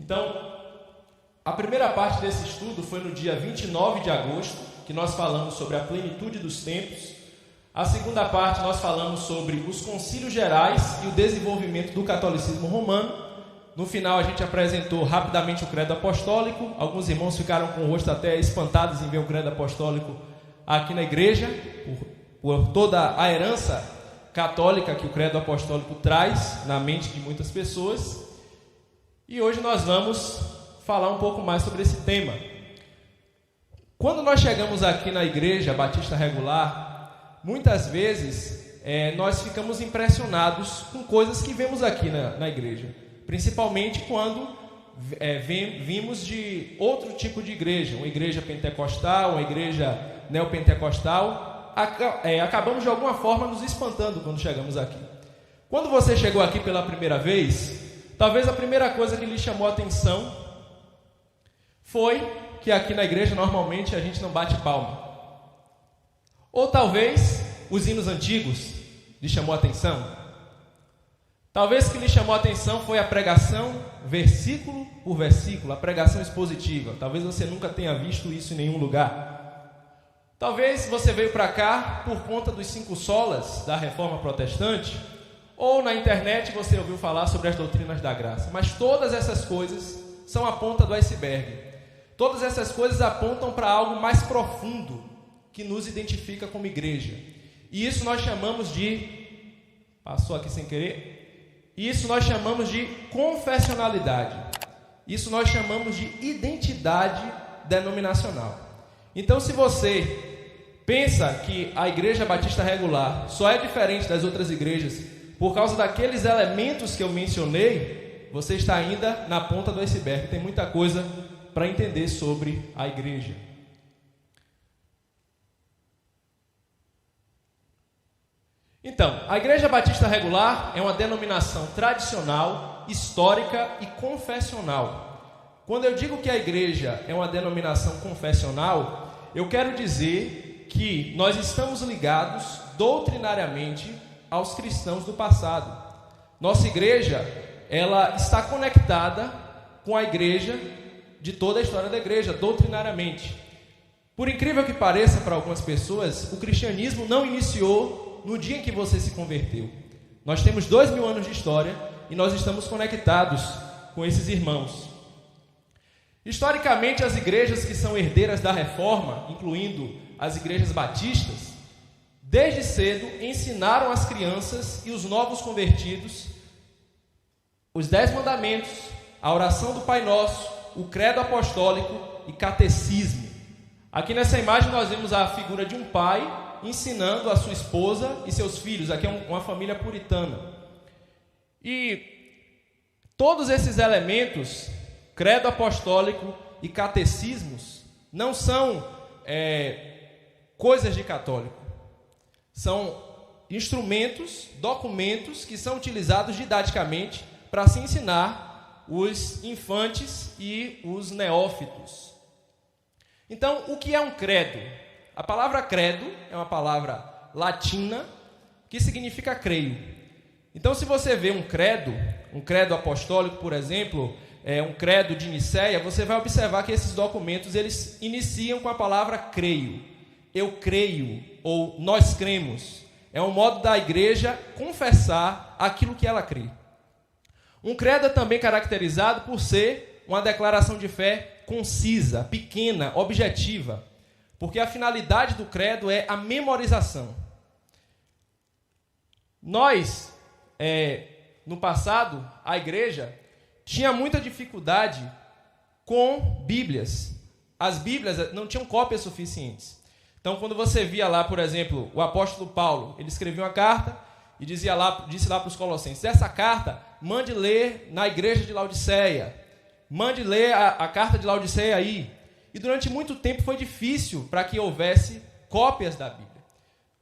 Então, a primeira parte desse estudo foi no dia 29 de agosto, que nós falamos sobre a plenitude dos tempos. A segunda parte nós falamos sobre os concílios gerais e o desenvolvimento do catolicismo romano. No final a gente apresentou rapidamente o credo apostólico. Alguns irmãos ficaram com o rosto até espantados em ver o credo apostólico aqui na igreja, por toda a herança católica que o credo apostólico traz na mente de muitas pessoas. E hoje nós vamos falar um pouco mais sobre esse tema. Quando nós chegamos aqui na Igreja Batista Regular, muitas vezes nós ficamos impressionados com coisas que vemos aqui na igreja, principalmente quando vimos de outro tipo de igreja, uma igreja pentecostal, uma igreja neopentecostal. Acabamos de alguma forma nos espantando quando chegamos aqui. Quando você chegou aqui pela primeira vez, talvez a primeira coisa que lhe chamou a atenção foi que aqui na igreja normalmente a gente não bate palma. Ou talvez os hinos antigos lhe chamou a atenção. Talvez o que lhe chamou a atenção foi a pregação versículo por versículo, a pregação expositiva. Talvez você nunca tenha visto isso em nenhum lugar. Talvez você veio para cá por conta dos 5 solas da Reforma Protestante, ou na internet você ouviu falar sobre as doutrinas da graça. Mas todas essas coisas são a ponta do iceberg. Todas essas coisas apontam para algo mais profundo que nos identifica como igreja. E isso nós chamamos de... Passou aqui sem querer. Isso nós chamamos de confessionalidade. Isso nós chamamos de identidade denominacional. Então, se você pensa que a Igreja Batista Regular só é diferente das outras igrejas por causa daqueles elementos que eu mencionei, você está ainda na ponta do iceberg. Tem muita coisa para entender sobre a igreja. Então, a Igreja Batista Regular é uma denominação tradicional, histórica e confessional. Quando eu digo que a igreja é uma denominação confessional, eu quero dizer que nós estamos ligados doutrinariamente aos cristãos do passado. Nossa igreja, ela está conectada com a igreja de toda a história da igreja, doutrinariamente. Por incrível que pareça para algumas pessoas, o cristianismo não iniciou no dia em que você se converteu. Nós temos 2000 anos de história e nós estamos conectados com esses irmãos. Historicamente, as igrejas que são herdeiras da Reforma, incluindo as igrejas batistas, desde cedo ensinaram às crianças e os novos convertidos os 10 mandamentos, a oração do Pai Nosso, o credo apostólico e catecismo. Aqui nessa imagem nós vemos a figura de um pai ensinando a sua esposa e seus filhos. Aqui é uma família puritana. E todos esses elementos, credo apostólico e catecismos, não são coisas de católico. São instrumentos, documentos que são utilizados didaticamente para se ensinar os infantes e os neófitos. Então, o que é um credo? A palavra credo é uma palavra latina que significa creio. Então, se você vê um credo apostólico, por exemplo, um credo de Nicéia, você vai observar que esses documentos eles iniciam com a palavra creio. Eu creio, ou nós cremos. É um modo da igreja confessar aquilo que ela crê. Um credo é também caracterizado por ser uma declaração de fé concisa, pequena, objetiva, porque a finalidade do credo é a memorização. Nós, no passado, a igreja tinha muita dificuldade com Bíblias. As Bíblias não tinham cópias suficientes. Então, quando você via lá, por exemplo, o apóstolo Paulo, ele escrevia uma carta e disse lá para os colossenses: essa carta, mande ler na igreja de Laodiceia. Mande ler a carta de Laodiceia aí. E durante muito tempo foi difícil para que houvesse cópias da Bíblia.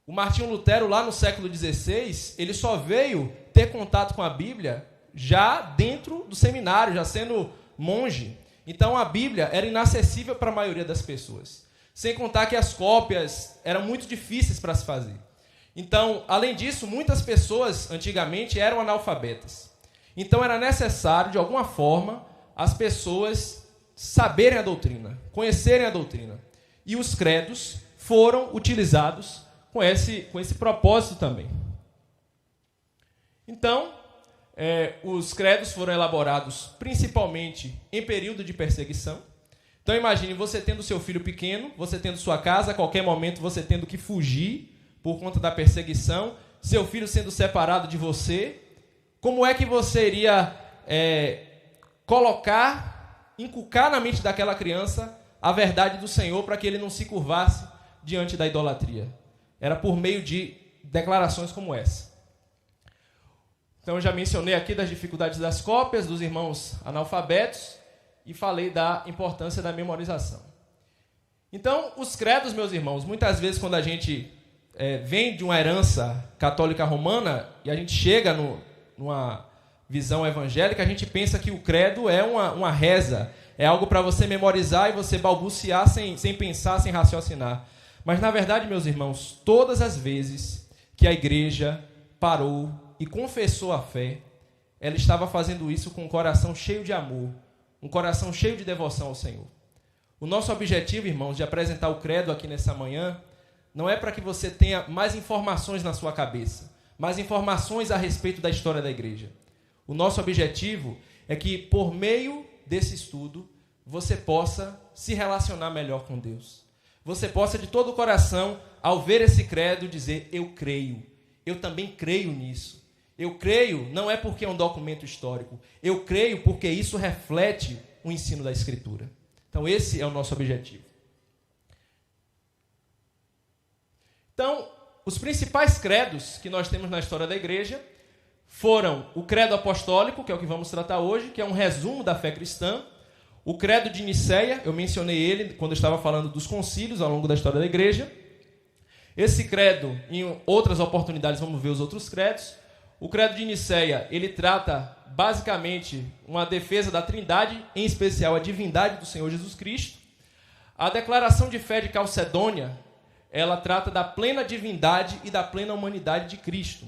O Martinho Lutero, lá no século XVI, ele só veio ter contato com a Bíblia já dentro do seminário, já sendo monge. Então a Bíblia era inacessível para a maioria das pessoas. Sem contar que as cópias eram muito difíceis para se fazer. Então, além disso, muitas pessoas antigamente eram analfabetas. Então era necessário, de alguma forma, as pessoas saberem a doutrina, conhecerem a doutrina. E os credos foram utilizados com esse propósito também. Então, os credos foram elaborados principalmente em período de perseguição. Então imagine você tendo seu filho pequeno, você tendo sua casa, a qualquer momento você tendo que fugir por conta da perseguição, seu filho sendo separado de você. Como é que você iria inculcar na mente daquela criança a verdade do Senhor para que ele não se curvasse diante da idolatria? Era por meio de declarações como essa. Então eu já mencionei aqui das dificuldades das cópias, dos irmãos analfabetos, e falei da importância da memorização. Então, os credos, meus irmãos, muitas vezes quando a gente vem de uma herança católica romana e a gente chega numa visão evangélica, a gente pensa que o credo é uma reza, é algo para você memorizar e você balbuciar sem pensar, sem raciocinar. Mas, na verdade, meus irmãos, todas as vezes que a igreja parou e confessou a fé, ela estava fazendo isso com um coração cheio de amor, um coração cheio de devoção ao Senhor. O nosso objetivo, irmãos, de apresentar o credo aqui nessa manhã, não é para que você tenha mais informações na sua cabeça, mais informações a respeito da história da igreja. O nosso objetivo é que, por meio desse estudo, você possa se relacionar melhor com Deus. Você possa, de todo o coração, ao ver esse credo, dizer: eu creio, eu também creio nisso. Eu creio não é porque é um documento histórico, eu creio porque isso reflete o ensino da Escritura. Então, esse é o nosso objetivo. Então, os principais credos que nós temos na história da igreja foram o credo apostólico, que é o que vamos tratar hoje, que é um resumo da fé cristã. O credo de Nicéia, eu mencionei ele quando eu estava falando dos concílios ao longo da história da igreja. Esse credo, em outras oportunidades, vamos ver os outros credos. O credo de Nicéia, ele trata basicamente uma defesa da Trindade, em especial a divindade do Senhor Jesus Cristo. A declaração de fé de Calcedônia, ela trata da plena divindade e da plena humanidade de Cristo.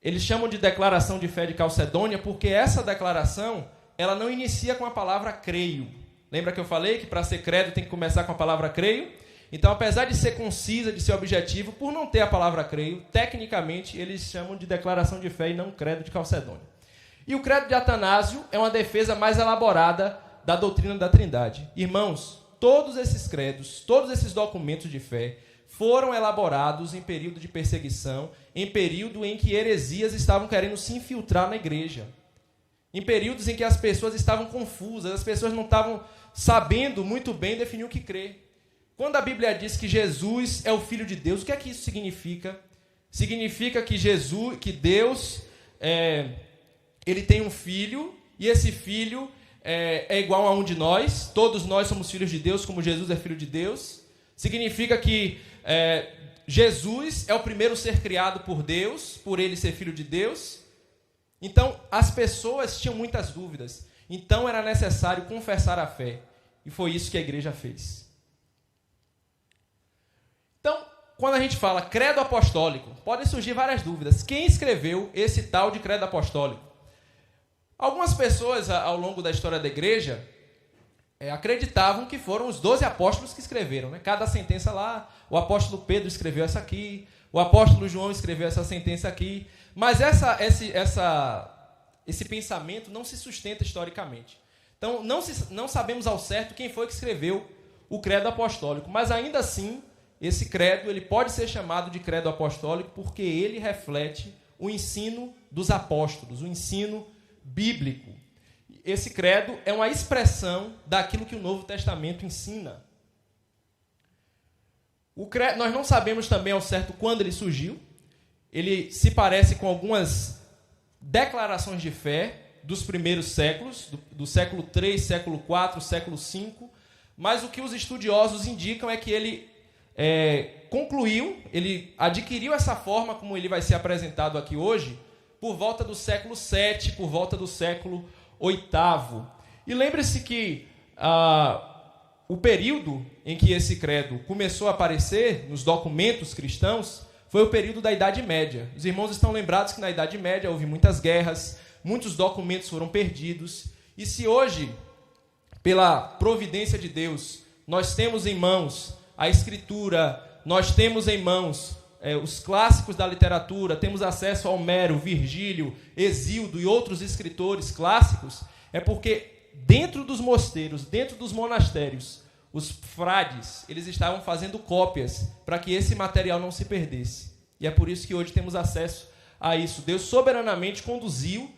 Eles chamam de declaração de fé de Calcedônia porque essa declaração, ela não inicia com a palavra creio. Lembra que eu falei que para ser credo tem que começar com a palavra creio? Então, apesar de ser concisa, de ser objetivo, por não ter a palavra creio, tecnicamente eles chamam de declaração de fé e não credo de Calcedônia. E o credo de Atanásio é uma defesa mais elaborada da doutrina da Trindade. Irmãos, todos esses credos, todos esses documentos de fé foram elaborados em período de perseguição, em período em que heresias estavam querendo se infiltrar na igreja, em períodos em que as pessoas estavam confusas, as pessoas não estavam sabendo muito bem definir o que crer. Quando a Bíblia diz que Jesus é o Filho de Deus, o que é que isso significa? Significa que Deus, ele tem um filho, e esse filho é igual a um de nós, todos nós somos filhos de Deus, como Jesus é filho de Deus. Significa que Jesus é o primeiro ser criado por Deus, por ele ser filho de Deus. Então, as pessoas tinham muitas dúvidas. Então, era necessário confessar a fé. E foi isso que a igreja fez. Então, quando a gente fala credo apostólico, podem surgir várias dúvidas. Quem escreveu esse tal de credo apostólico? Algumas pessoas, ao longo da história da igreja, acreditavam que foram os 12 apóstolos que escreveram, né? Cada sentença lá, o apóstolo Pedro escreveu essa aqui, o apóstolo João escreveu essa sentença aqui. Mas esse pensamento não se sustenta historicamente. Então, não sabemos ao certo quem foi que escreveu o credo apostólico, mas ainda assim, esse credo ele pode ser chamado de credo apostólico porque ele reflete o ensino dos apóstolos, o ensino bíblico. Esse credo é uma expressão daquilo que o Novo Testamento ensina. Nós não sabemos também ao certo quando ele surgiu. Ele se parece com algumas declarações de fé dos primeiros séculos, do século 3, século 4, século 5, mas o que os estudiosos indicam é que ele ele adquiriu essa forma como ele vai ser apresentado aqui hoje, por volta do século 7, por volta do século 8º. E lembre-se que o período em que esse credo começou a aparecer nos documentos cristãos foi o período da Idade Média. Os irmãos estão lembrados que na Idade Média houve muitas guerras, muitos documentos foram perdidos. E se hoje pela providência de Deus, nós temos em mãos a Escritura, nós temos em mãos os clássicos da literatura, temos acesso a Homero, Virgílio, Hesíodo e outros escritores clássicos, é porque dentro dos mosteiros, dentro dos monastérios, os frades, eles estavam fazendo cópias para que esse material não se perdesse. E é por isso que hoje temos acesso a isso. Deus soberanamente conduziu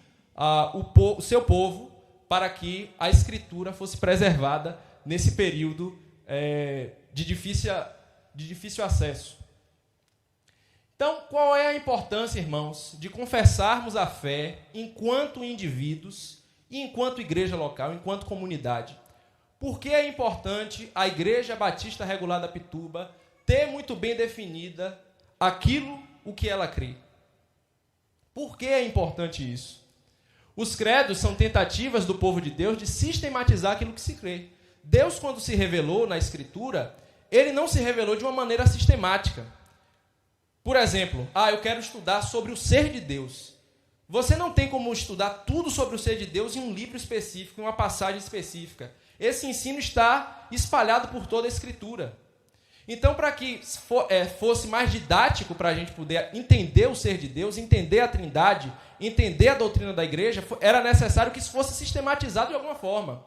o seu povo para que a Escritura fosse preservada nesse período de difícil acesso. Então, qual é a importância, irmãos, de confessarmos a fé enquanto indivíduos e enquanto igreja local, enquanto comunidade? Por que é importante a Igreja Batista Regular da Pituba ter muito bem definida o que ela crê? Por que é importante isso? Os credos são tentativas do povo de Deus de sistematizar aquilo que se crê. Deus, quando se revelou na Escritura, ele não se revelou de uma maneira sistemática. Por exemplo, eu quero estudar sobre o ser de Deus. Você não tem como estudar tudo sobre o ser de Deus em um livro específico, em uma passagem específica. Esse ensino está espalhado por toda a Escritura. Então, para que fosse mais didático para a gente poder entender o ser de Deus, entender a Trindade, entender a doutrina da igreja, era necessário que isso fosse sistematizado de alguma forma.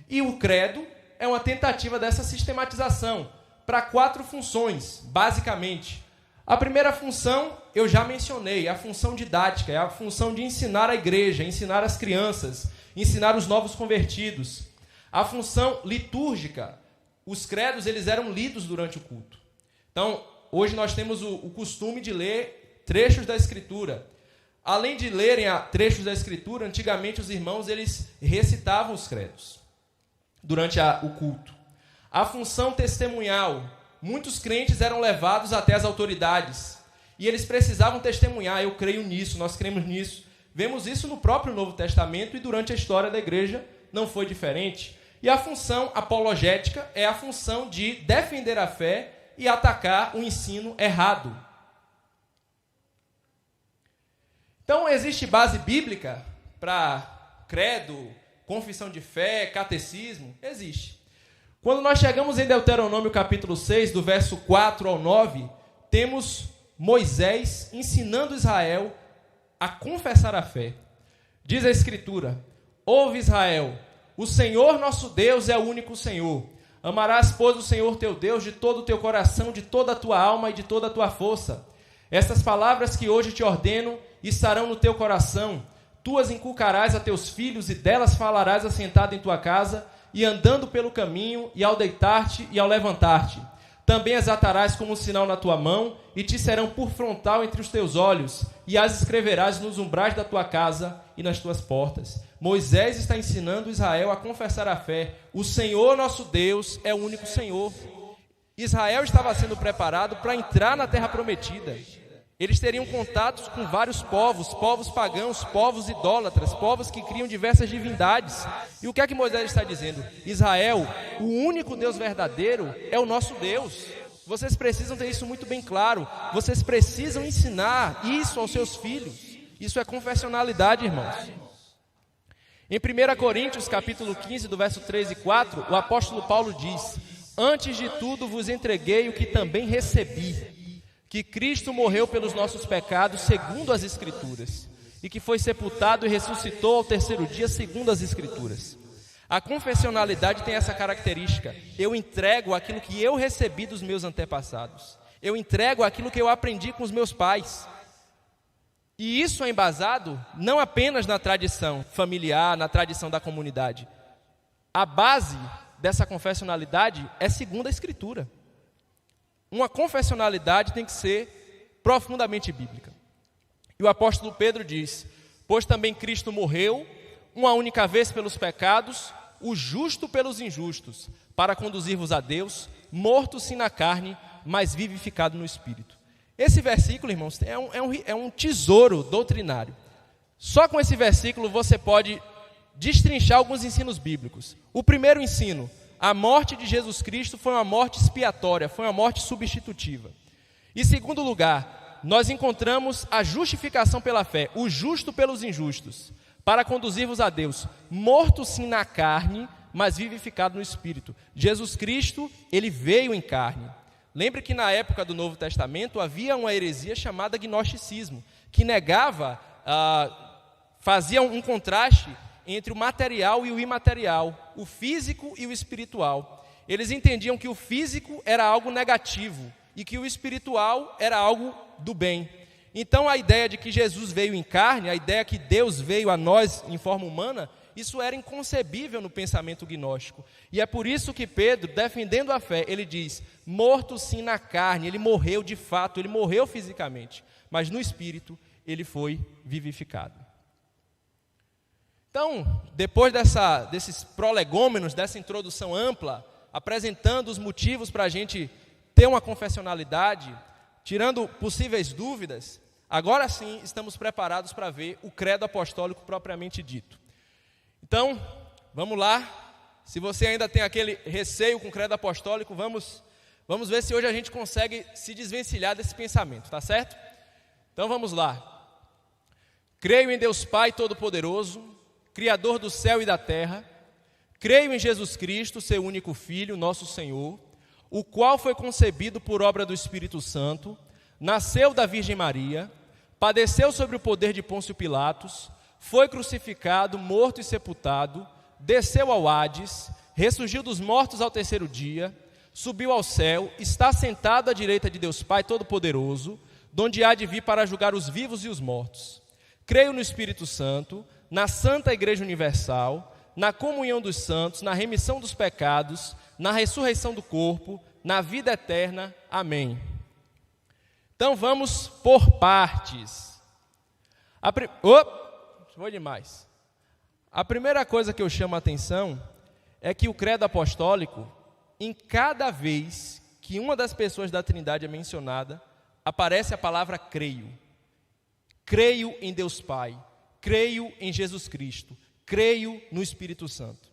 E o credo é uma tentativa dessa sistematização para 4 funções, basicamente. A primeira função, eu já mencionei, é a função didática, é a função de ensinar a igreja, ensinar as crianças, ensinar os novos convertidos. A função litúrgica, os credos eles eram lidos durante o culto. Então, hoje nós temos o costume de ler trechos da Escritura. Além de lerem trechos da Escritura, antigamente os irmãos eles recitavam os credos durante o culto. A função testemunhal, muitos crentes eram levados até as autoridades e eles precisavam testemunhar, eu creio nisso, nós cremos nisso. Vemos isso no próprio Novo Testamento e durante a história da igreja não foi diferente. E a função apologética é a função de defender a fé e atacar o ensino errado. Então, existe base bíblica para credo, confissão de fé, catecismo? Existe. Quando nós chegamos em Deuteronômio capítulo 6, do verso 4 ao 9, temos Moisés ensinando Israel a confessar a fé. Diz a Escritura: ouve Israel, o Senhor nosso Deus é o único Senhor. Amarás, pois, o Senhor teu Deus de todo o teu coração, de toda a tua alma e de toda a tua força. Estas palavras que hoje te ordeno estarão no teu coração. Tu as inculcarás a teus filhos e delas falarás assentado em tua casa e andando pelo caminho e ao deitar-te e ao levantar-te. Também as atarás como um sinal na tua mão e te serão por frontal entre os teus olhos e as escreverás nos umbrais da tua casa e nas tuas portas. Moisés está ensinando Israel a confessar a fé. O Senhor nosso Deus é o único Senhor. Israel estava sendo preparado para entrar na terra prometida. Eles teriam contatos com vários povos, povos pagãos, povos idólatras, povos que criam diversas divindades. E o que é que Moisés está dizendo? Israel, o único Deus verdadeiro é o nosso Deus. Vocês precisam ter isso muito bem claro. Vocês precisam ensinar isso aos seus filhos. Isso é confessionalidade, irmãos. Em 1 Coríntios, capítulo 15, do verso 3 e 4, o apóstolo Paulo diz: antes de tudo vos entreguei o que também recebi, que Cristo morreu pelos nossos pecados segundo as Escrituras, e que foi sepultado e ressuscitou ao terceiro dia segundo as Escrituras. A confessionalidade tem essa característica: eu entrego aquilo que eu recebi dos meus antepassados, eu entrego aquilo que eu aprendi com os meus pais. E isso é embasado não apenas na tradição familiar, na tradição da comunidade. A base dessa confessionalidade é segundo a Escritura. Uma confessionalidade tem que ser profundamente bíblica. E o apóstolo Pedro diz: pois também Cristo morreu uma única vez pelos pecados, o justo pelos injustos, para conduzir-vos a Deus, morto sim na carne, mas vivificado no Espírito. Esse versículo, irmãos, é um tesouro doutrinário. Só com esse versículo você pode destrinchar alguns ensinos bíblicos. O primeiro ensino: a morte de Jesus Cristo foi uma morte expiatória, foi uma morte substitutiva. Em segundo lugar, nós encontramos a justificação pela fé, o justo pelos injustos, para conduzir-vos a Deus, morto sim na carne, mas vivificado no Espírito. Jesus Cristo, ele veio em carne. Lembre que na época do Novo Testamento havia uma heresia chamada gnosticismo, que negava, fazia um contraste entre o material e o imaterial, o físico e o espiritual. Eles entendiam que o físico era algo negativo e que o espiritual era algo do bem. Então a ideia de que Jesus veio em carne, a ideia que Deus veio a nós em forma humana, isso era inconcebível no pensamento gnóstico. E é por isso que Pedro, defendendo a fé, ele diz, morto sim na carne, ele morreu de fato, ele morreu fisicamente, mas no espírito ele foi vivificado. Então, depois desses prolegômenos, dessa introdução ampla, apresentando os motivos para a gente ter uma confessionalidade, tirando possíveis dúvidas, agora sim estamos preparados para ver o credo apostólico propriamente dito. Então, vamos lá. Se você ainda tem aquele receio com o credo apostólico, vamos ver se hoje a gente consegue se desvencilhar desse pensamento, tá certo? Então vamos lá. Creio em Deus Pai Todo-Poderoso, Criador do céu e da terra. Creio em Jesus Cristo, seu único Filho, nosso Senhor, o qual foi concebido por obra do Espírito Santo, nasceu da Virgem Maria, padeceu sobre o poder de Pôncio Pilatos, foi crucificado, morto e sepultado, desceu ao Hades, ressurgiu dos mortos ao terceiro dia, subiu ao céu, está sentado à direita de Deus Pai Todo-Poderoso, donde há de vir para julgar os vivos e os mortos. Creio no Espírito Santo, na Santa Igreja Universal, na comunhão dos santos, na remissão dos pecados, na ressurreição do corpo, na vida eterna. Amém. Então vamos por partes. Foi demais. A primeira coisa que eu chamo a atenção é que o credo apostólico, em cada vez que uma das pessoas da Trindade é mencionada, aparece a palavra creio. Creio em Deus Pai, creio em Jesus Cristo, creio no Espírito Santo.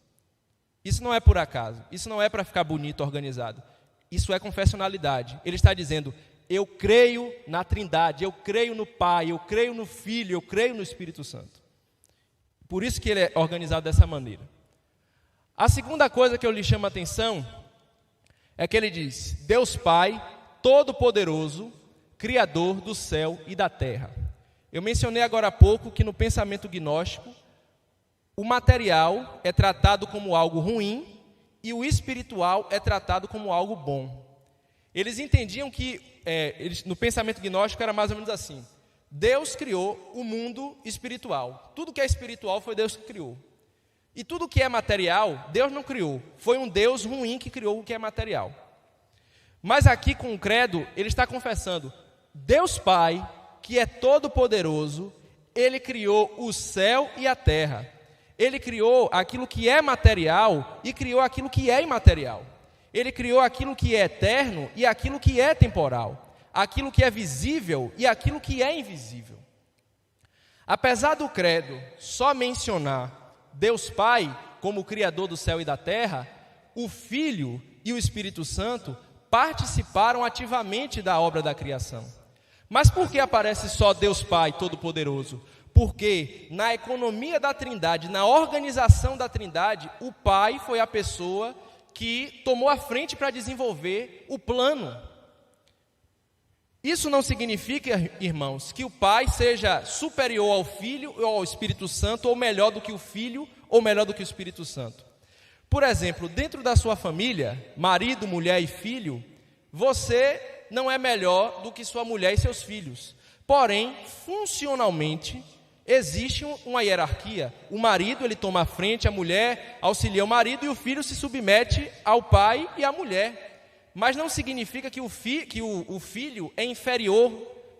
Isso não é por acaso, isso não é para ficar bonito, organizado. Isso é confessionalidade. Ele está dizendo, eu creio na Trindade, eu creio no Pai, eu creio no Filho, eu creio no Espírito Santo. Por isso que ele é organizado dessa maneira. A segunda coisa que eu lhe chamo a atenção é que ele diz, Deus Pai, Todo-Poderoso, Criador do céu e da terra. Eu mencionei agora há pouco que no pensamento gnóstico, o material é tratado como algo ruim e o espiritual é tratado como algo bom. Eles entendiam que, no pensamento gnóstico era mais ou menos assim, Deus criou o mundo espiritual. Tudo que é espiritual foi Deus que criou. E tudo que é material, Deus não criou. Foi um Deus ruim que criou o que é material. Mas aqui com o credo, ele está confessando, Deus Pai, que é todo-poderoso, ele criou o céu e a terra. Ele criou aquilo que é material e criou aquilo que é imaterial. Ele criou aquilo que é eterno e aquilo que é temporal. Aquilo que é visível e aquilo que é invisível. Apesar do credo só mencionar Deus Pai como o Criador do céu e da terra, o Filho e o Espírito Santo participaram ativamente da obra da criação. Mas por que aparece só Deus Pai Todo-Poderoso? Porque na economia da Trindade, na organização da Trindade, o Pai foi a pessoa que tomou a frente para desenvolver o plano. Isso não significa, irmãos, que o Pai seja superior ao Filho ou ao Espírito Santo, ou melhor do que o Filho, ou melhor do que o Espírito Santo. Por exemplo, dentro da sua família, marido, mulher e filho, você não é melhor do que sua mulher e seus filhos. Porém, funcionalmente, existe uma hierarquia. O marido, ele toma a frente, a mulher auxilia o marido e o filho se submete ao pai e à mulher. Mas não significa que o filho é inferior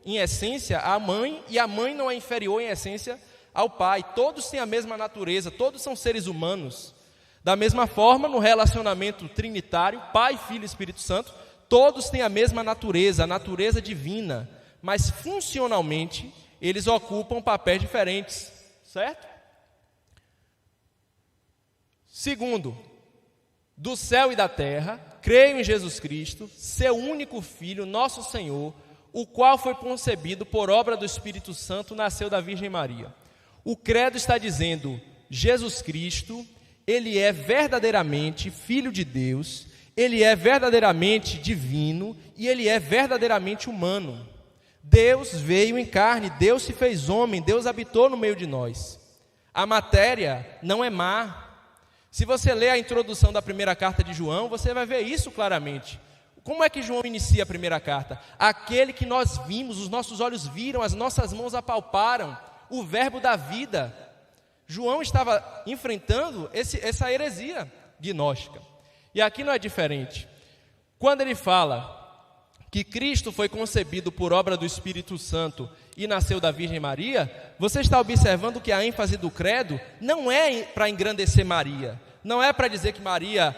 em essência à mãe e a mãe não é inferior em essência ao pai. Todos têm a mesma natureza, todos são seres humanos. Da mesma forma, no relacionamento trinitário, Pai, Filho e Espírito Santo, todos têm a mesma natureza, a natureza divina, mas funcionalmente eles ocupam papéis diferentes, certo? Segundo, do céu e da terra, creio em Jesus Cristo, seu único Filho, nosso Senhor, o qual foi concebido por obra do Espírito Santo, nasceu da Virgem Maria. O credo está dizendo Jesus Cristo ele é verdadeiramente Filho de Deus, ele é verdadeiramente divino e ele é verdadeiramente humano. Deus veio em carne, Deus se fez homem, Deus habitou no meio de nós. A matéria não é má. Se você ler a introdução da primeira carta de João, você vai ver isso claramente. Como é que João inicia a primeira carta? Aquele que nós vimos, os nossos olhos viram, as nossas mãos apalparam, o verbo da vida. João estava enfrentando essa heresia gnóstica. E aqui não é diferente. Quando ele fala que Cristo foi concebido por obra do Espírito Santo e nasceu da Virgem Maria, você está observando que a ênfase do credo não é para engrandecer Maria, não é para dizer que Maria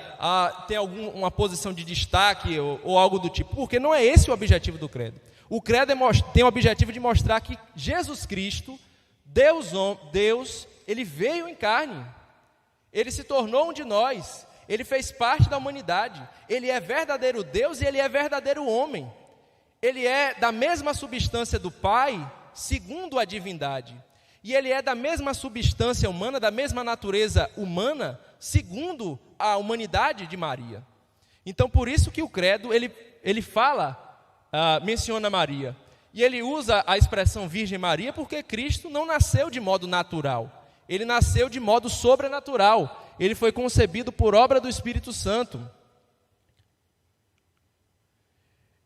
tem uma posição de destaque ou algo do tipo, porque não é esse o objetivo do credo. O credo tem o objetivo de mostrar que Jesus Cristo, Deus, ele veio em carne, ele se tornou um de nós, ele fez parte da humanidade, ele é verdadeiro Deus e ele é verdadeiro homem. Ele é da mesma substância do Pai, segundo a divindade. E ele é da mesma substância humana, da mesma natureza humana, segundo a humanidade de Maria. Então, por isso que o credo, ele menciona Maria. E ele usa a expressão Virgem Maria porque Cristo não nasceu de modo natural. Ele nasceu de modo sobrenatural. Ele foi concebido por obra do Espírito Santo.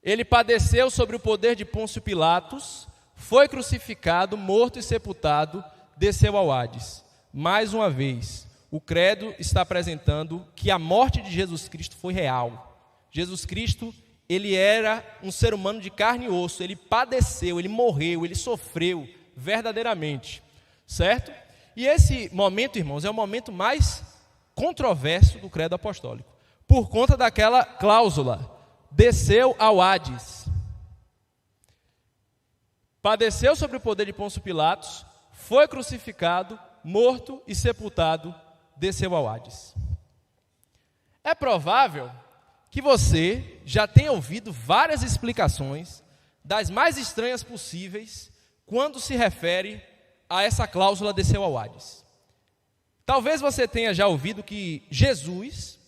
Ele padeceu sobre o poder de Pôncio Pilatos, foi crucificado, morto e sepultado, desceu ao Hades. Mais uma vez, o credo está apresentando que a morte de Jesus Cristo foi real. Jesus Cristo, ele era um ser humano de carne e osso, ele padeceu, ele morreu, ele sofreu verdadeiramente, certo? E esse momento, irmãos, é o momento mais controverso do credo apostólico, por conta daquela cláusula, desceu ao Hades. Padeceu sobre o poder de Pôncio Pilatos, foi crucificado, morto e sepultado, desceu ao Hades. É provável que você já tenha ouvido várias explicações, das mais estranhas possíveis, quando se refere a essa cláusula desceu ao Hades. Talvez você tenha já ouvido que Jesus,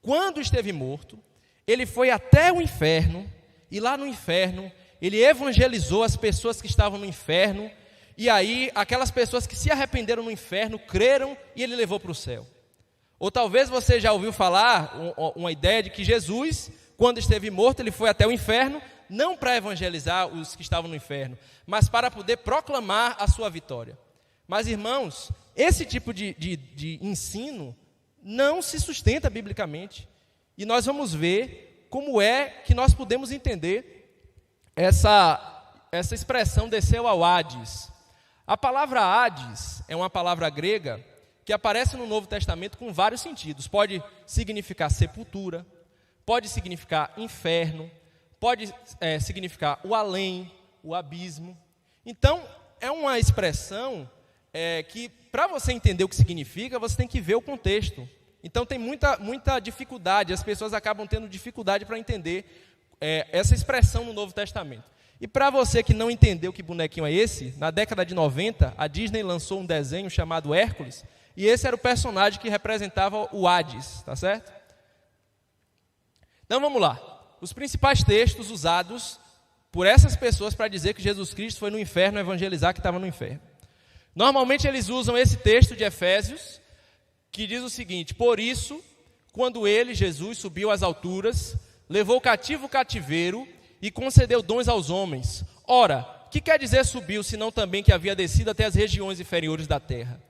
quando esteve morto, ele foi até o inferno, e lá no inferno, ele evangelizou as pessoas que estavam no inferno, e aí aquelas pessoas que se arrependeram no inferno, creram, e ele levou para o céu. Ou talvez você já ouviu falar uma ideia de que Jesus, quando esteve morto, ele foi até o inferno, não para evangelizar os que estavam no inferno, mas para poder proclamar a sua vitória. Mas, irmãos, esse tipo de ensino não se sustenta biblicamente. E nós vamos ver como é que nós podemos entender essa expressão desceu ao Hades. A palavra Hades é uma palavra grega que aparece no Novo Testamento com vários sentidos. Pode significar sepultura, pode significar inferno, pode significar o além, o abismo. Então, é uma expressão que, para você entender o que significa, você tem que ver o contexto. Então, tem muita dificuldade, as pessoas acabam tendo dificuldade para entender essa expressão no Novo Testamento. E para você que não entendeu que bonequinho é esse, na década de 90, a Disney lançou um desenho chamado Hércules, e esse era o personagem que representava o Hades, tá certo? Então, vamos lá. Os principais textos usados por essas pessoas para dizer que Jesus Cristo foi no inferno evangelizar que estava no inferno. Normalmente eles usam esse texto de Efésios, que diz o seguinte: por isso, quando ele, Jesus, subiu às alturas, levou cativo o cativeiro e concedeu dons aos homens. Ora, que quer dizer subiu, senão também que havia descido até as regiões inferiores da terra?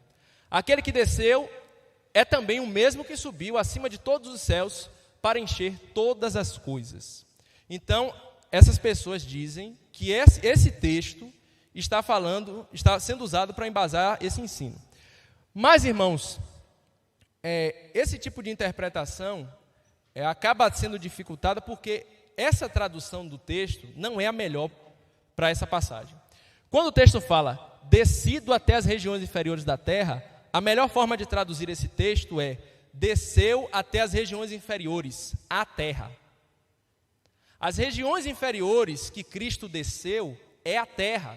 Aquele que desceu é também o mesmo que subiu acima de todos os céus para encher todas as coisas. Então, essas pessoas dizem que esse texto está sendo usado para embasar esse ensino. Mas, irmãos, esse tipo de interpretação acaba sendo dificultada porque essa tradução do texto não é a melhor para essa passagem. Quando o texto fala descido até as regiões inferiores da terra, a melhor forma de traduzir esse texto é desceu até as regiões inferiores, a terra. As regiões inferiores que Cristo desceu é a terra.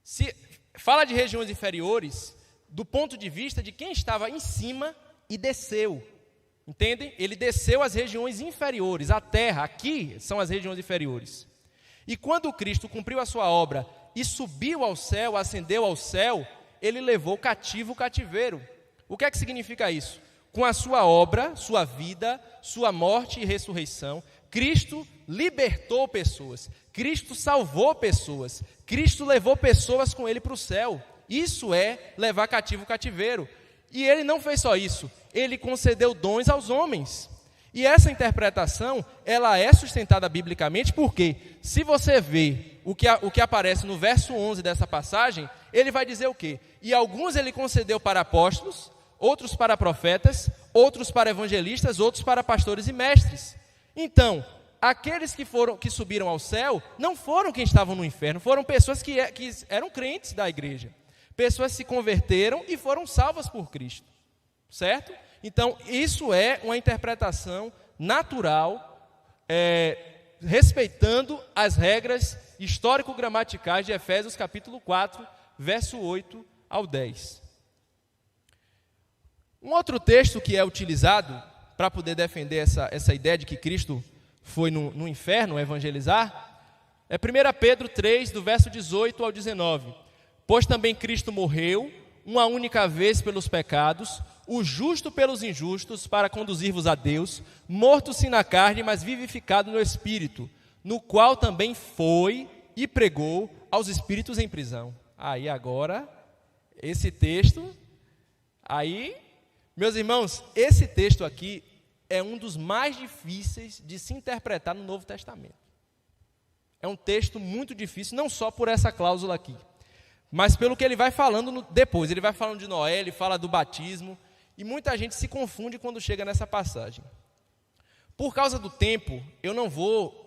Se fala de regiões inferiores do ponto de vista de quem estava em cima e desceu. Entendem? Ele desceu às regiões inferiores, a terra, aqui são as regiões inferiores. E quando Cristo cumpriu a sua obra e subiu ao céu, ascendeu ao céu, ele levou cativo o cativeiro. O que é que significa isso? Com a sua obra, sua vida, sua morte e ressurreição, Cristo libertou pessoas, Cristo salvou pessoas, Cristo levou pessoas com ele para o céu. Isso é levar cativo o cativeiro. E ele não fez só isso, ele concedeu dons aos homens. E essa interpretação, ela é sustentada biblicamente, porque se você vê o que aparece no verso 11 dessa passagem, ele vai dizer o quê? E alguns ele concedeu para apóstolos, outros para profetas, outros para evangelistas, outros para pastores e mestres. Então, aqueles que subiram ao céu, não foram quem estavam no inferno, foram pessoas que eram crentes da igreja. Pessoas se converteram e foram salvas por Cristo. Certo? Então, isso é uma interpretação natural, respeitando as regras histórico-gramaticais de Efésios capítulo 4, verso 8 ao 10. Um outro texto que é utilizado para poder defender essa ideia de que Cristo foi no inferno evangelizar, é 1 Pedro 3, do verso 18 ao 19. Pois também Cristo morreu uma única vez pelos pecados, o justo pelos injustos, para conduzir-vos a Deus, morto sim na carne, mas vivificado no Espírito, no qual também foi e pregou aos espíritos em prisão. Aí agora, esse texto, meus irmãos, esse texto aqui é um dos mais difíceis de se interpretar no Novo Testamento. É um texto muito difícil, não só por essa cláusula aqui, mas pelo que ele vai falando depois. Ele vai falando de Noé, ele fala do batismo, e muita gente se confunde quando chega nessa passagem. Por causa do tempo, eu não vou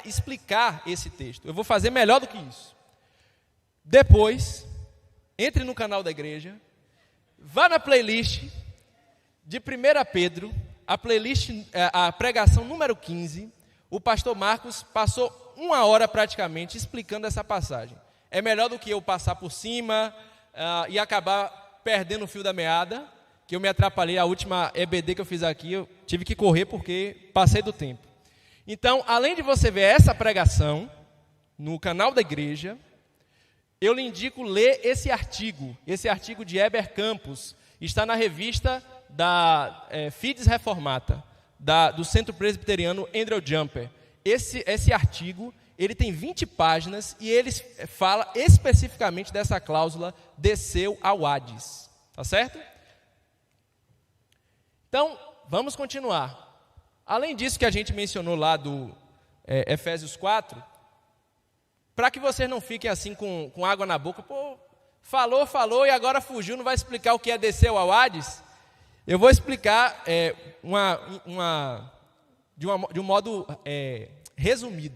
explicar esse texto. Eu vou fazer melhor do que isso. Depois, entre no canal da igreja, vá na playlist de 1 Pedro, a pregação número 15. O pastor Marcos passou 1 hora praticamente explicando essa passagem. É melhor do que eu passar por cima e acabar perdendo o fio da meada, que eu me atrapalhei. A última EBD que eu fiz aqui, eu tive que correr porque passei do tempo. Então, além de você ver essa pregação no canal da igreja, eu lhe indico ler esse artigo de Heber Campos, está na revista da Fides Reformata, do Centro Presbiteriano Andrew Jumper. Esse artigo, ele tem 20 páginas e ele fala especificamente dessa cláusula, desceu ao Hades. Tá certo? Então, vamos continuar. Além disso que a gente mencionou lá do Efésios 4, para que vocês não fiquem assim com água na boca, falou e agora fugiu, não vai explicar o que é desceu ao Hades, eu vou explicar de um modo resumido.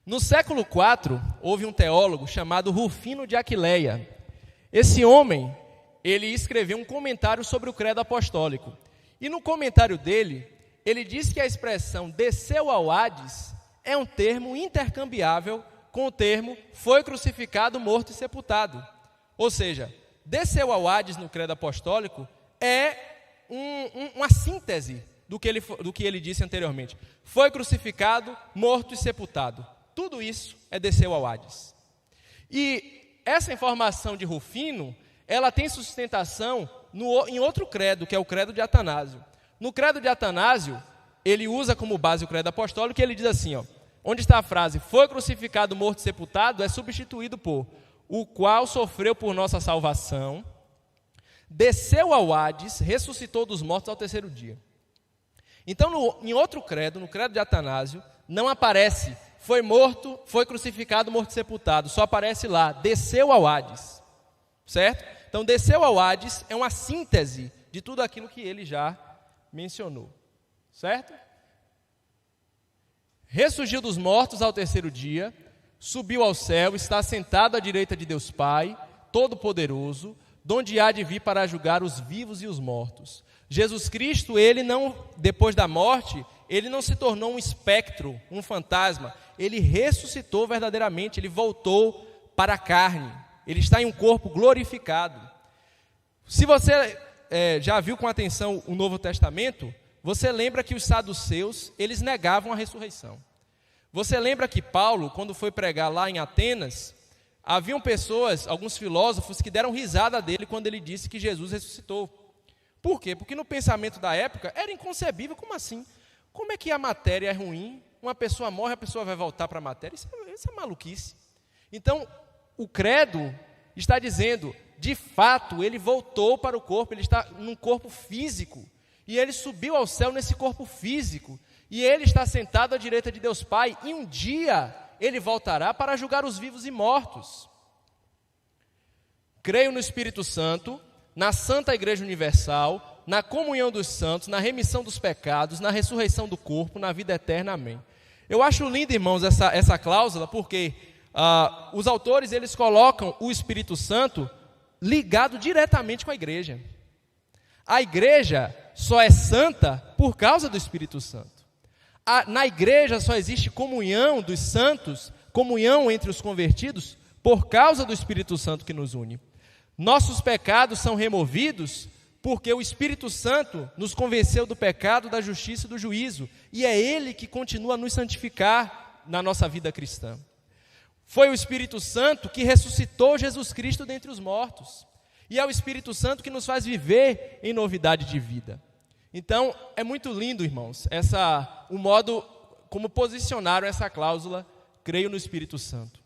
No século IV, houve um teólogo chamado Rufino de Aquileia. Esse homem, ele escreveu um comentário sobre o credo apostólico. E no comentário dele, ele diz que a expressão desceu ao Hades é um termo intercambiável com o termo foi crucificado, morto e sepultado. Ou seja, desceu ao Hades no credo apostólico é uma síntese do que ele disse anteriormente. Foi crucificado, morto e sepultado. Tudo isso é desceu ao Hades. E essa informação de Rufino, ela tem sustentação em outro credo, que é o credo de Atanásio. No credo de Atanásio, ele usa como base o credo apostólico, e ele diz assim, onde está a frase, foi crucificado, morto e sepultado, é substituído por, o qual sofreu por nossa salvação, desceu ao Hades, ressuscitou dos mortos ao terceiro dia. Então, em outro credo, no credo de Atanásio, não aparece foi morto, foi crucificado, morto e sepultado. Só aparece lá, desceu ao Hades. Certo? Então, desceu ao Hades é uma síntese de tudo aquilo que ele já mencionou. Certo? Ressurgiu dos mortos ao terceiro dia, subiu ao céu, está sentado à direita de Deus Pai, Todo-Poderoso, donde há de vir para julgar os vivos e os mortos. Jesus Cristo, ele não, depois da morte, ele não se tornou um espectro, um fantasma. Ele ressuscitou verdadeiramente, ele voltou para a carne. Ele está em um corpo glorificado. Se você já viu com atenção o Novo Testamento, você lembra que os saduceus, eles negavam a ressurreição. Você lembra que Paulo, quando foi pregar lá em Atenas, haviam pessoas, alguns filósofos, que deram risada dele quando ele disse que Jesus ressuscitou. Por quê? Porque no pensamento da época era inconcebível. Como assim? Como é que a matéria é ruim? Uma pessoa morre, a pessoa vai voltar para a matéria? Isso é maluquice. Então, o credo está dizendo, de fato, ele voltou para o corpo, ele está num corpo físico. E ele subiu ao céu nesse corpo físico. E ele está sentado à direita de Deus Pai. E um dia ele voltará para julgar os vivos e mortos. Creio no Espírito Santo, na Santa Igreja Universal, na comunhão dos santos, na remissão dos pecados, na ressurreição do corpo, na vida eterna. Amém. Eu acho lindo, irmãos, essa cláusula, porque os autores eles colocam o Espírito Santo ligado diretamente com a igreja. A igreja só é santa por causa do Espírito Santo. Na igreja só existe comunhão dos santos, comunhão entre os convertidos, por causa do Espírito Santo que nos une. Nossos pecados são removidos porque o Espírito Santo nos convenceu do pecado, da justiça e do juízo. E é Ele que continua a nos santificar na nossa vida cristã. Foi o Espírito Santo que ressuscitou Jesus Cristo dentre os mortos. E é o Espírito Santo que nos faz viver em novidade de vida. Então, é muito lindo, irmãos, o modo como posicionaram essa cláusula, creio no Espírito Santo.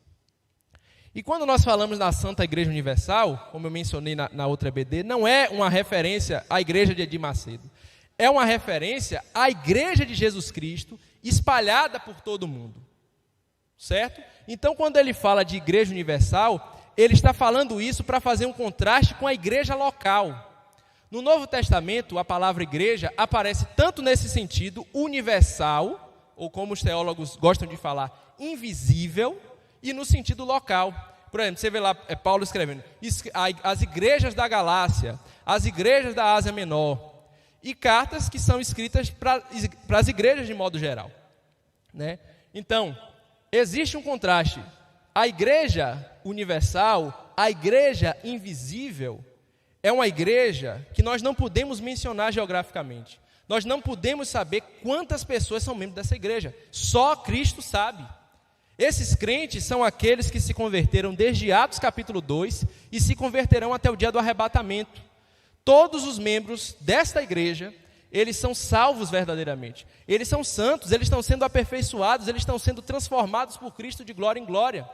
E quando nós falamos na Santa Igreja Universal, como eu mencionei na outra EBD, não é uma referência à igreja de Edir Macedo. É uma referência à igreja de Jesus Cristo, espalhada por todo o mundo. Certo? Então, quando ele fala de igreja universal, ele está falando isso para fazer um contraste com a igreja local. No Novo Testamento, a palavra igreja aparece tanto nesse sentido universal, ou como os teólogos gostam de falar, invisível, e no sentido local. Por exemplo, você vê lá Paulo escrevendo as igrejas da Galácia, as igrejas da Ásia Menor, e cartas que são escritas para as igrejas de modo geral. Né? Então, existe um contraste. A igreja universal, a igreja invisível, é uma igreja que nós não podemos mencionar geograficamente. Nós não podemos saber quantas pessoas são membros dessa igreja. Só Cristo sabe. Esses crentes são aqueles que se converteram desde Atos capítulo 2 e se converterão até o dia do arrebatamento. Todos os membros desta igreja, eles são salvos verdadeiramente. Eles são santos, eles estão sendo aperfeiçoados, eles estão sendo transformados por Cristo de glória em glória.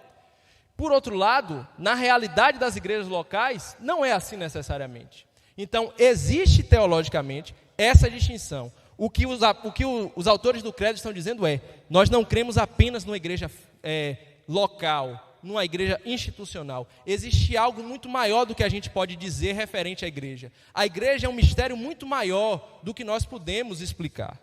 Por outro lado, na realidade das igrejas locais, não é assim necessariamente. Então, existe teologicamente essa distinção. O que os autores do credo estão dizendo é, nós não cremos apenas numa igreja local, numa igreja institucional. Existe algo muito maior do que a gente pode dizer referente à igreja. A igreja é um mistério muito maior do que nós podemos explicar.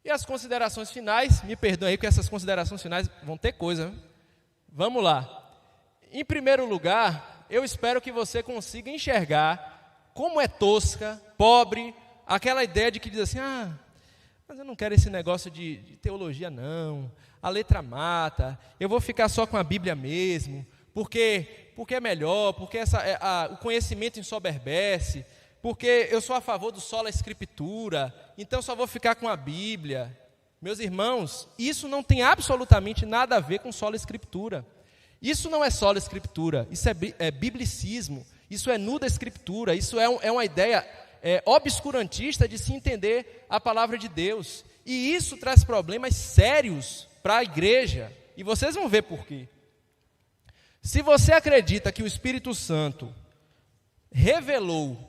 E as considerações finais, me perdoem aí, porque essas considerações finais vão ter coisa, né? Vamos lá. Em primeiro lugar, eu espero que você consiga enxergar como é tosca, pobre, aquela ideia de que diz assim, mas eu não quero esse negócio de teologia não, a letra mata, eu vou ficar só com a Bíblia mesmo, porque é melhor, porque o conhecimento ensoberbece, porque eu sou a favor do sola escritura, então só vou ficar com a Bíblia. Meus irmãos, isso não tem absolutamente nada a ver com sola escritura. Isso não é sola escritura, isso é biblicismo, isso é nuda escritura, isso é uma ideia obscurantista de se entender a palavra de Deus. E isso traz problemas sérios para a igreja, e vocês vão ver por quê. Se você acredita que o Espírito Santo revelou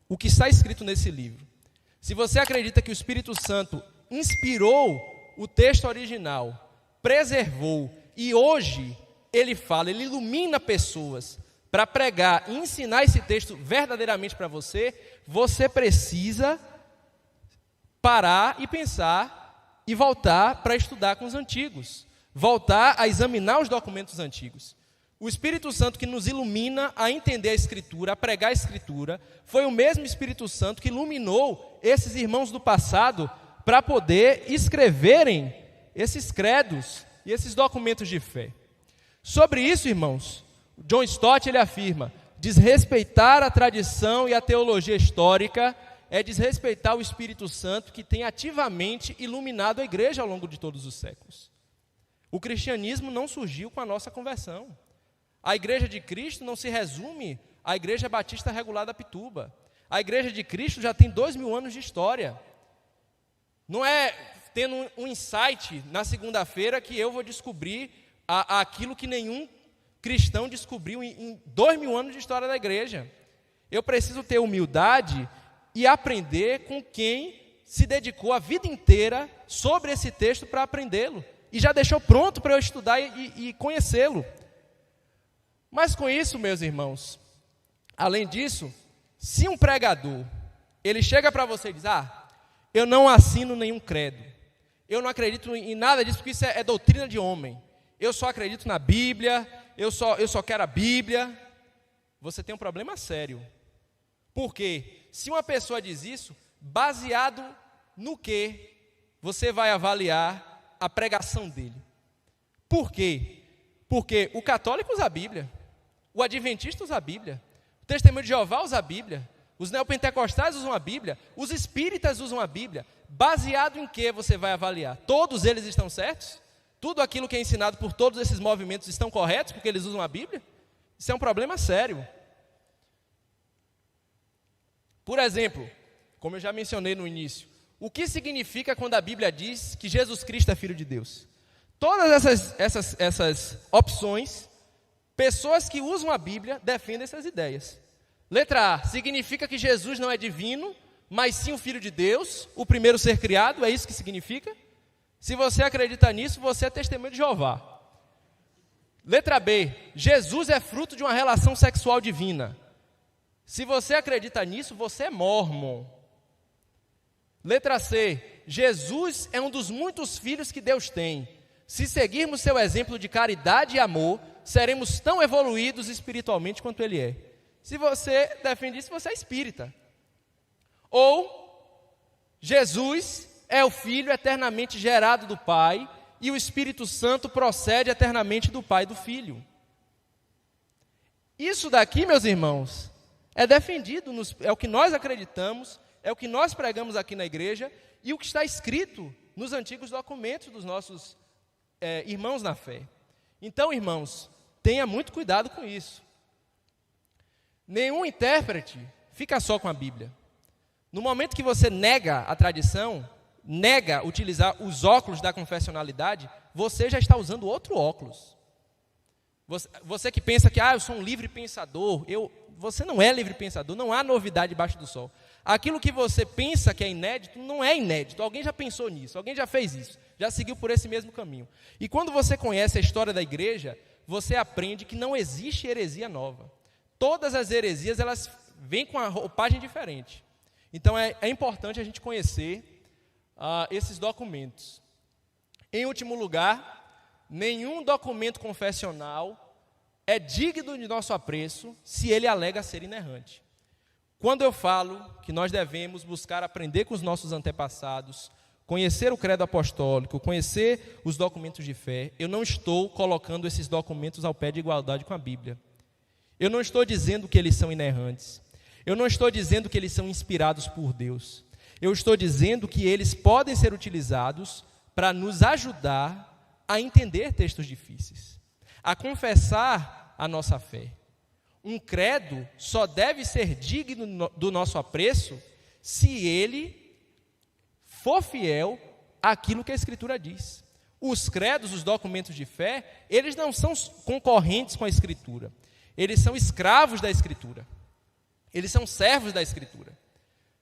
o que está escrito nesse livro, se você acredita que o Espírito Santo inspirou o texto original, preservou, e hoje ele ilumina pessoas para pregar e ensinar esse texto verdadeiramente para você, você precisa parar e pensar e voltar para estudar com os antigos, voltar a examinar os documentos antigos. O Espírito Santo que nos ilumina a entender a Escritura, a pregar a Escritura, foi o mesmo Espírito Santo que iluminou esses irmãos do passado para poder escreverem esses credos e esses documentos de fé. Sobre isso, irmãos, John Stott ele afirma, Desrespeitar a tradição e a teologia histórica é desrespeitar o Espírito Santo que tem ativamente iluminado a igreja ao longo de todos os séculos. O cristianismo não surgiu com a nossa conversão. A igreja de Cristo não se resume à Igreja Batista Regular da Pituba. A igreja de Cristo já tem 2000 anos de história. Não é tendo um insight na segunda-feira que eu vou descobrir aquilo que nenhum cristão descobriu em 2000 anos de história da igreja. Eu preciso ter humildade e aprender com quem se dedicou a vida inteira sobre esse texto para aprendê-lo. E já deixou pronto para eu estudar e conhecê-lo. Mas com isso, meus irmãos, além disso, se um pregador, ele chega para você e diz, eu não assino nenhum credo, eu não acredito em nada disso, porque isso é doutrina de homem, eu só acredito na Bíblia, eu só quero a Bíblia, você tem um problema sério. Por quê? Se uma pessoa diz isso, baseado no que você vai avaliar a pregação dele? Por quê? Porque o católico usa a Bíblia, o adventista usa a Bíblia, o testemunho de Jeová usa a Bíblia, os neopentecostais usam a Bíblia, os espíritas usam a Bíblia. Baseado em que você vai avaliar? Todos eles estão certos? Tudo aquilo que é ensinado por todos esses movimentos estão corretos porque eles usam a Bíblia? Isso é um problema sério. Por exemplo, como eu já mencionei no início, o que significa quando a Bíblia diz que Jesus Cristo é Filho de Deus? Todas essas opções, pessoas que usam a Bíblia defendem essas ideias. Letra A, significa que Jesus não é divino, mas sim o Filho de Deus, o primeiro ser criado, é isso que significa? Se você acredita nisso, você é testemunho de Jeová. Letra B, Jesus é fruto de uma relação sexual divina. Se você acredita nisso, você é mórmon. Letra C, Jesus é um dos muitos filhos que Deus tem. Se seguirmos seu exemplo de caridade e amor, seremos tão evoluídos espiritualmente quanto ele é. Se você defende isso, você é espírita. Ou, Jesus é o Filho eternamente gerado do Pai, e o Espírito Santo procede eternamente do Pai e do Filho. Isso daqui, meus irmãos, é defendido, é o que nós acreditamos, é o que nós pregamos aqui na igreja, e o que está escrito nos antigos documentos dos nossos irmãos na fé. Então, irmãos, tenha muito cuidado com isso. Nenhum intérprete fica só com a Bíblia. No momento que você nega a tradição, nega utilizar os óculos da confessionalidade, você já está usando outro óculos. Você que pensa que eu sou um livre pensador, você não é livre pensador, não há novidade debaixo do sol. Aquilo que você pensa que é inédito, não é inédito. Alguém já pensou nisso, alguém já fez isso, já seguiu por esse mesmo caminho. E quando você conhece a história da igreja, você aprende que não existe heresia nova. Todas as heresias, elas vêm com a roupagem diferente. Então, é importante a gente conhecer esses documentos. Em último lugar, nenhum documento confessional é digno de nosso apreço se ele alega ser inerrante. Quando eu falo que nós devemos buscar aprender com os nossos antepassados, conhecer o credo apostólico, conhecer os documentos de fé, eu não estou colocando esses documentos ao pé de igualdade com a Bíblia. Eu não estou dizendo que eles são inerrantes. Eu não estou dizendo que eles são inspirados por Deus. Eu estou dizendo que eles podem ser utilizados para nos ajudar a entender textos difíceis, a confessar a nossa fé. Um credo só deve ser digno do nosso apreço se ele for fiel àquilo que a Escritura diz. Os credos, os documentos de fé, eles não são concorrentes com a Escritura. Eles são escravos da Escritura. Eles são servos da Escritura.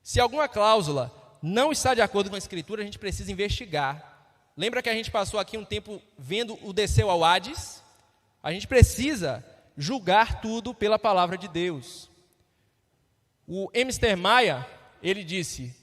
Se alguma cláusula não está de acordo com a Escritura, a gente precisa investigar. Lembra que a gente passou aqui um tempo vendo o desceu ao Hades? A gente precisa julgar tudo pela palavra de Deus. O Mr. Maia, ele disse: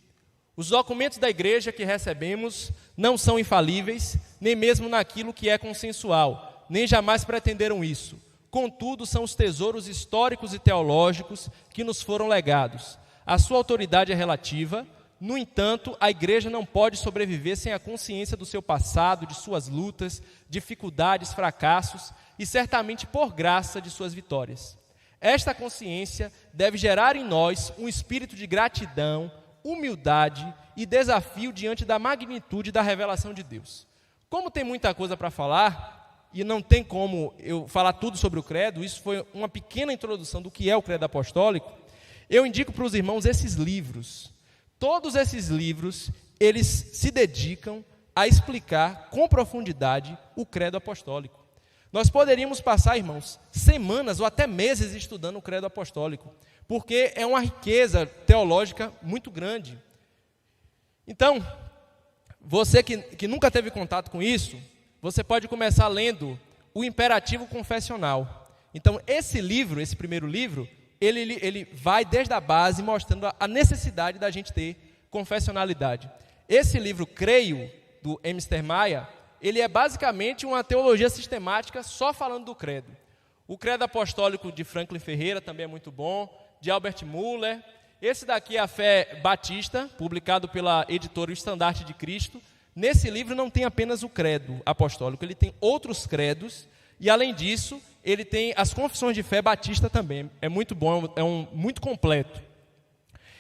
os documentos da igreja que recebemos não são infalíveis, nem mesmo naquilo que é consensual, nem jamais pretenderam isso. Contudo, são os tesouros históricos e teológicos que nos foram legados. A sua autoridade é relativa, no entanto, a igreja não pode sobreviver sem a consciência do seu passado, de suas lutas, dificuldades, fracassos e certamente por graça de suas vitórias. Esta consciência deve gerar em nós um espírito de gratidão, humildade e desafio diante da magnitude da revelação de Deus. Como tem muita coisa para falar, e não tem como eu falar tudo sobre o credo, isso foi uma pequena introdução do que é o credo apostólico, eu indico para os irmãos esses livros. Todos esses livros, eles se dedicam a explicar com profundidade o credo apostólico. Nós poderíamos passar, irmãos, semanas ou até meses estudando o credo apostólico, porque é uma riqueza teológica muito grande. Então, você que nunca teve contato com isso, você pode começar lendo o Imperativo Confessional. Então, esse livro, esse primeiro livro, ele vai desde a base mostrando a necessidade da gente ter confessionalidade. Esse livro, Creio, do Mr. Maia, ele é basicamente uma teologia sistemática só falando do credo. O credo apostólico de Franklin Ferreira também é muito bom, de Albert Muller. Esse daqui é a Fé Batista, publicado pela editora O Estandarte de Cristo. Nesse livro não tem apenas o credo apostólico, ele tem outros credos, e além disso, ele tem as confissões de fé batista também. É muito bom, muito completo.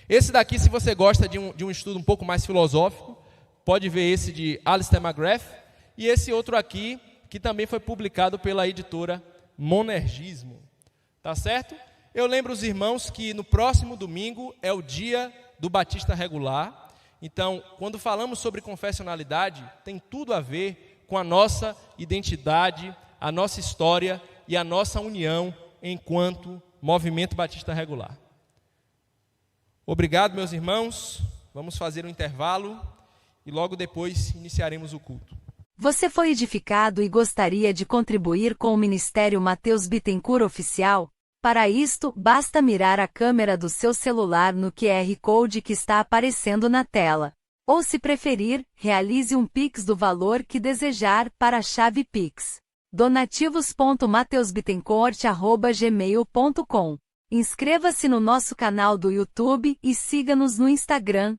Esse daqui, se você gosta de um estudo um pouco mais filosófico, pode ver esse de Alistair McGrath, e esse outro aqui, que também foi publicado pela editora Monergismo. Tá certo? Eu lembro os irmãos que no próximo domingo é o dia do Batista Regular. Então, quando falamos sobre confessionalidade, tem tudo a ver com a nossa identidade, a nossa história e a nossa união enquanto Movimento Batista Regular. Obrigado, meus irmãos. Vamos fazer um intervalo e logo depois iniciaremos o culto. Você foi edificado e gostaria de contribuir com o Ministério Mateus Bittencourt Oficial? Para isto, basta mirar a câmera do seu celular no QR Code que está aparecendo na tela. Ou, se preferir, realize um Pix do valor que desejar para a chave Pix: donativos.mateusbittencourt@gmail.com. Inscreva-se no nosso canal do YouTube e siga-nos no Instagram,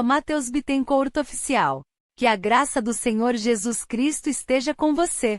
@Mateus Bittencourt Oficial. Que a graça do Senhor Jesus Cristo esteja com você.